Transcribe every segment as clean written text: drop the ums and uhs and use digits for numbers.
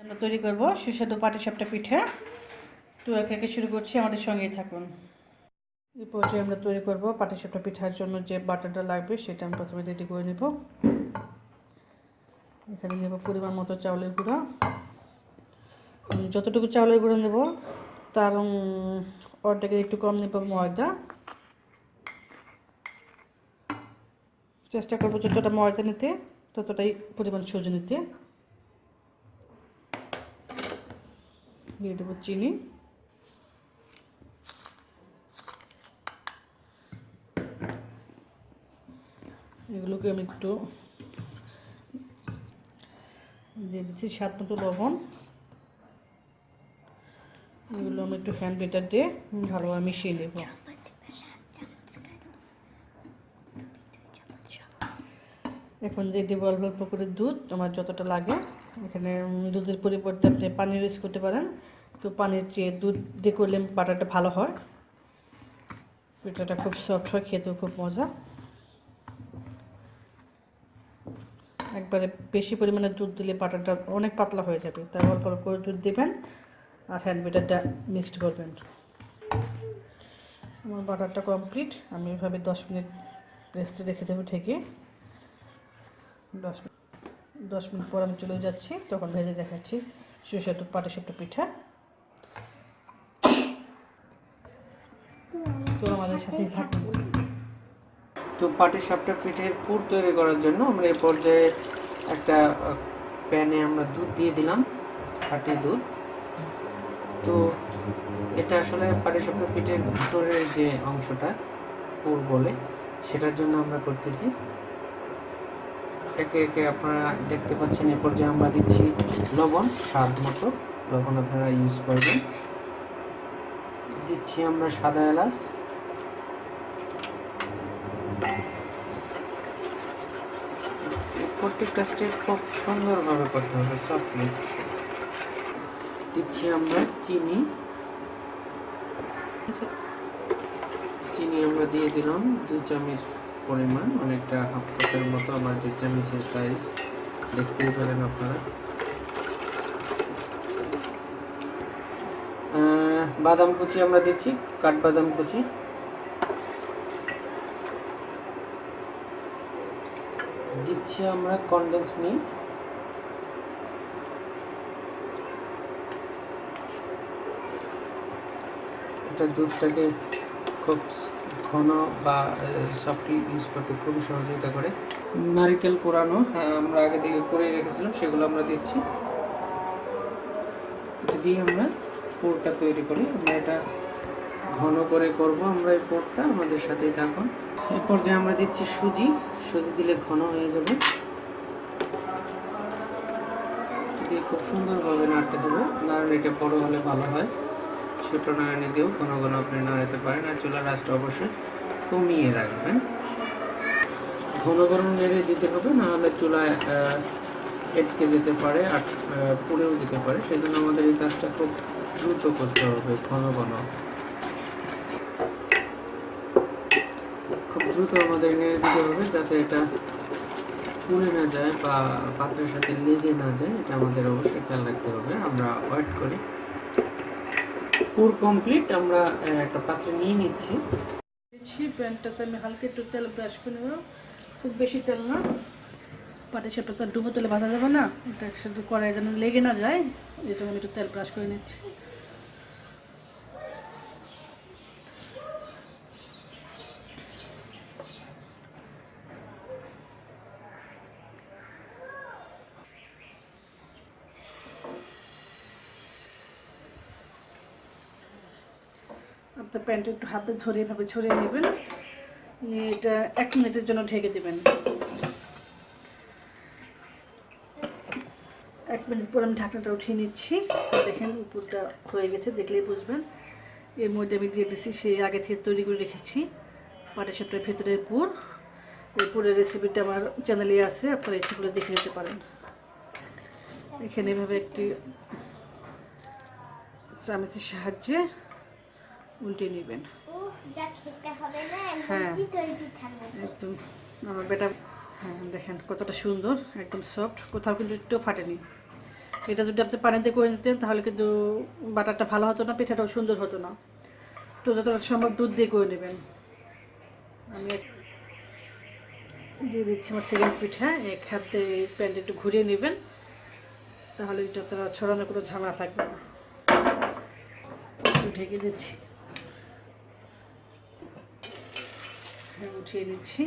আমরা তৈরি করব সুস্বাদু পাটিসাপটা পিঠা। তো একে একে শুরু করছি, আমাদের সঙ্গেই থাকুন। এই পর্যায়ে আমরা তৈরি করব পাটিসাপটা পিঠার জন্য যে বাটারটা লাগবে সেটা আমি প্রথমে রেডি করে নেব। এখানে নেব পরিমাণ মতো চাউলের গুঁড়া। যতটুকু চাউলের গুঁড়ো নেব তার অর্ধেকের একটু কম নেব ময়দা। চেষ্টা করব যতটা ময়দা নিতে ততটাই পরিমাণ সুজি নিতে। দিয়ে দেবো চিনি, এগুলোকে আমি একটু দিয়ে দিচ্ছি স্বাদ মতো লবণ। এগুলো আমি একটু হ্যান্ড ব্লেন্ডার দিয়ে ভালোভাবে মিশিয়ে নেব। এখন দিয়ে দেবো অল্প অল্প করে দুধ, আমার যতটা লাগে। এখানে দুধের পরিবর্তে আপনি পানি ইউজ করতে পারেন, তো পানির চেয়ে দুধ দিয়ে করলে বাটারটা ভালো হয়, পিঠাটা খুব সফট হয়, খেতেও খুব মজা। একবারে বেশি পরিমাণে দুধ দিলে বাটারটা অনেক পাতলা হয়ে যাবে, তাই অল্প অল্প করে দুধ দেবেন আর হ্যান্ড ব্লেন্ডারটা মিক্সড করবেন। আমার বাটারটা কমপ্লিট। আমি এভাবে 10 মিনিট রেস্টে রেখে দেবো ঢেকে। 10 মিনিট পর আমি চলে যাচ্ছি, তখন ভেজে দেখাচ্ছি সুস্বাদু পাটিসাপটা পিঠা। তো আমাদের সাথেই থাকুন। তো পাটিসাপটা পিঠের পুর তৈরি করার জন্য আমরা এই পর্যায়ে একটা প্যানে আমরা দুধ দিয়ে দিলাম, খাঁটি দুধ। তো এটা আসলে পাটিসাপটা পিঠের ভিতরের যে অংশটা পুর বলে, সেটার জন্য আমরা করতেছি। একে একে আপনারা দেখতে পাচ্ছেন এই পর্যায়ে আমরা দিচ্ছি লবণ, স্বাদ মতো লবণ আপনারা ইউজ করবেন। দিচ্ছি আমরা সাদা এলাচ, প্রত্যেকটা স্টেপ খুব সুন্দরভাবে করতে হবে সফটলি। দিচ্ছি আমরা চিনি, আমরা দিয়ে দিলাম 2 চামচ পরিমাণ, অনেকটা হাফ কাপের মতো, আমার যে চামচের সাইজ দেখতেই পারেন আপনারা। বাদাম কুচি আমরা দিচ্ছি, কাঠবাদাম কুচি। দিচ্ছি আমরা কনডেন্স মিল্ক, এটা দুধটাকে খুব ঘন বা সফটলি ইউজ করতে খুবই সহযোগিতা করে। নারকেল কোরানো আমরা আগে থেকে করে রেখেছিলাম, সেগুলো আমরা দিচ্ছি। এটা দিয়ে আমরা পুরটা তৈরি করি। আমরা এটা ঘন করে করব আমরা এই পুরটা, আমাদের সাথেই থাকুন। এই পর্যায়ে আমরা দিচ্ছি সুজি, দিলে ঘন হয়ে যাবে। দিয়ে খুব সুন্দরভাবে নাড়তে হবে, নাড়ানো এটা বড় হলে ভালো হয়, ছোট নাড়ানি দিয়েও ঘন ঘন আপনি নাড়াতে পারেন। আর চুলার আঁচটা অবশ্যই কমিয়ে রাখবেন, ঘন ঘন নেড়ে দিতে হবে, নাহলে চুলায় এটকে যেতে পারে আর পুড়েও যেতে পারে। সেই জন্য আমাদের এই কাজটা খুব দ্রুত করতে হবে, ঘন ঘন খুব দ্রুত আমাদের নেড়ে দিতে হবে, যাতে এটা পুড়ে না যায় বা পাত্রের সাথে লেগে না যায়, এটা আমাদের অবশ্যই খেয়াল রাখতে হবে। আমরা ওয়েট করি। পুর কমপ্লিট, আমরা একটা পাত্রে নিয়ে নিচ্ছি। প্যানটাতে আমি হালকা একটু তেল ব্রাশ করে নেব, খুব বেশি তেল না, পাটিসাপটা তো ডুবো তেলে ভাজা যাবে না, এটা একসাথে কড়াই যেন লেগে না যায়, এটা আমি একটু তেল ব্রাশ করে নিচ্ছি। আপনার প্যানটা একটু হাতে ধরে এভাবে ছড়িয়ে নেবেন, এটা 1 মিনিটের জন্য ঢেকে দেবেন। 1 মিনিট পর আমি ঢাকনাটা উঠিয়ে নিচ্ছি। দেখেন উপরটা হয়ে গেছে, দেখলেই বুঝবেন। এর মধ্যে আমি দিয়ে দিচ্ছি সেই আগে থেকে তৈরি করে রেখেছি পাটিসাপটার ভেতরের পুর। এই পুরের রেসিপিটা আমার চ্যানেলে আছে, আপনারা ইচ্ছে করে দেখে নিতে পারেন। এখানে এভাবে একটি চামচের সাহায্যে উল্টে নেবেন। হ্যাঁ একদম আমার বেটা, হ্যাঁ দেখেন কতটা সুন্দর, একদম সফট, কোথাও কিন্তু একটু ফাটেনি। এটা যদি আপনি পানিতে করে নিতেন তাহলে কিন্তু বাটারটা ভালো হতো না, পিঠাটাও সুন্দর হতো না। তো যতটা সম্ভব দুধ দিয়ে করে নেবেন। আমি দিয়ে দিচ্ছি আমার সেকেন্ড পিঠা। এক হাতে প্যানটা একটু ঘুরিয়ে নেবেন, তাহলে এটা তারা ছড়ানোর কোনো ঝামেলা থাকবে না। একটু ঢেকে দিচ্ছি, হ্যাঁ উঠিয়ে নিচ্ছি।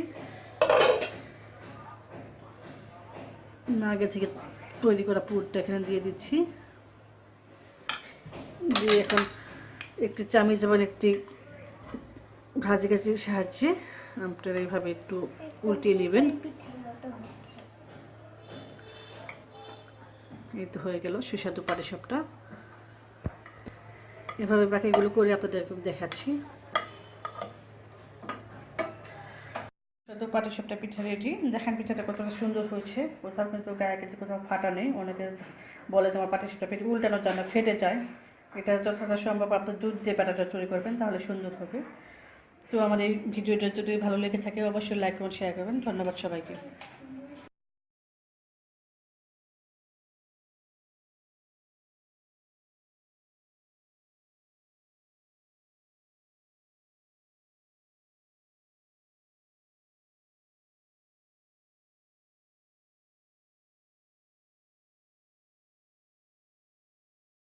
আগে থেকে তৈরি করা পুরটা এখানে দিয়ে দিচ্ছি। দিয়ে এখন একটি চামিচ এবং একটি ভাজি কাজির সাহায্যে আপনারা এইভাবে একটু উল্টিয়ে নেবেন। এই তো হয়ে গেল সুস্বাদু পাটিসাপটা। এভাবে বাকিগুলো করে আপনাদের দেখাচ্ছি। সুস্বাদু পাটিসাপটা পিঠা রেডি। দেখেন পিঠাটা কতটা সুন্দর হয়েছে, কোথাও কিন্তু গায়ে কিন্তু কোথাও ফাটা নেই। অনেকে বলে তোমার পাটিসাপটা পিঠা উল্টানো যায় না, ফেটে যায়। এটা যতটা সম্ভব আপনার দুধ দিয়ে ব্যাটারটা তৈরি করবেন, তাহলে সুন্দর হবে। তো আমার এই ভিডিওটা যদি ভালো লেগে থাকে অবশ্যই লাইক করুন, শেয়ার করবেন। ধন্যবাদ সবাইকে।